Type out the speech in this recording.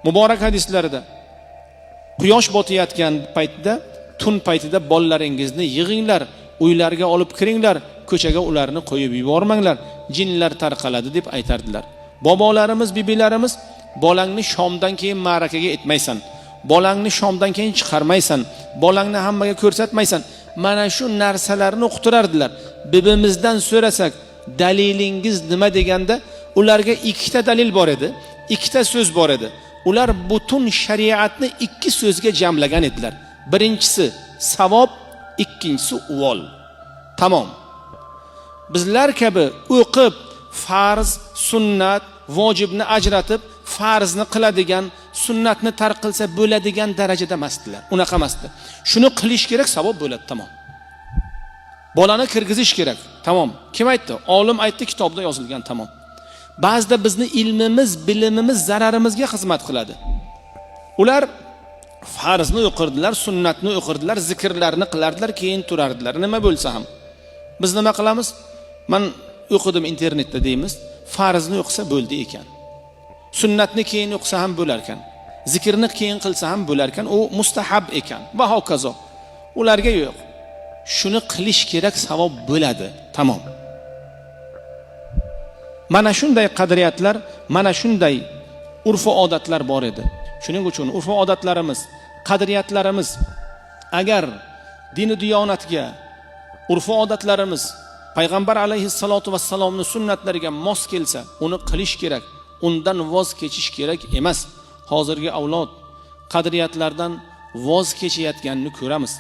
Muborak hadislarida quyosh botayotgan paytda, tun paytida bolalaringizni yig'inglar, uylarga olib kiringlar, ko'chaga ularni qo'yib yubormanglar, jinlar tarqaladi deb aytardilar. Bobolarimiz, bibilarimiz bolangni shomdan keyin ma'rakaga etmaysan, bolangni shomdan keyin chiqarmaysan, bolangni hammaga ko'rsatmaysan. Mana shu narsalarni o'qitirardilar. Bibimizdan so'rasak, dalilingiz nima deganda, ularga ikkita dalil bor edi, ikkita so'z bor edi. Ular butun shariatni ikki so'zga jamlagan edilar. Birinchisi savob, ikkinchisi uvol. Tamom. Bizlar kabi o'qib, farz, sunnat, vojibni ajratib, farzni qiladigan, sunnatni tark qilsa bo'ladigan darajada emasdilar. Unaqa emasdi. Shuni qilish kerak, savob bo'ladi, tamom. Bolani kirgizish kerak, tamom. Kim aytdi? Olim aytdi, kitobda yozilgan, tamom. Ba'zida bizni ilmimiz, bilimimiz zararimizga xizmat qiladi. Ular farzni o'qirdilar, sunnatni o'qirdilar, zikrlarni qilardilar, keyin turardilar. Nima bo'lsa ham. Biz nima qilamiz? Men o'qidim internetda deymiz. Farzni o'qisa bo'ldi ekan. Sunnatni keyin o'qisa ham bo'lar ekan. Zikrni keyin qilsa ham bo'lar ekan. U mustahab ekan va hokazo. Ularga yo'q. Shuni qilish kerak, savob bo'ladi. Tamom. Mana shunday qadriyatlar, mana shunday urf va odatlar bor edi. Shuning uchun urf va odatlarimiz, qadriyatlarimiz agar din va diyonatga, urf va odatlarimiz payg'ambar alayhissalotu vassalomning sunnatlariga mos kelsa, uni qilish kerak, undan voz kechish kerak emas. Hozirgi avlod qadriyatlardan voz kechayotganini ko'ramiz.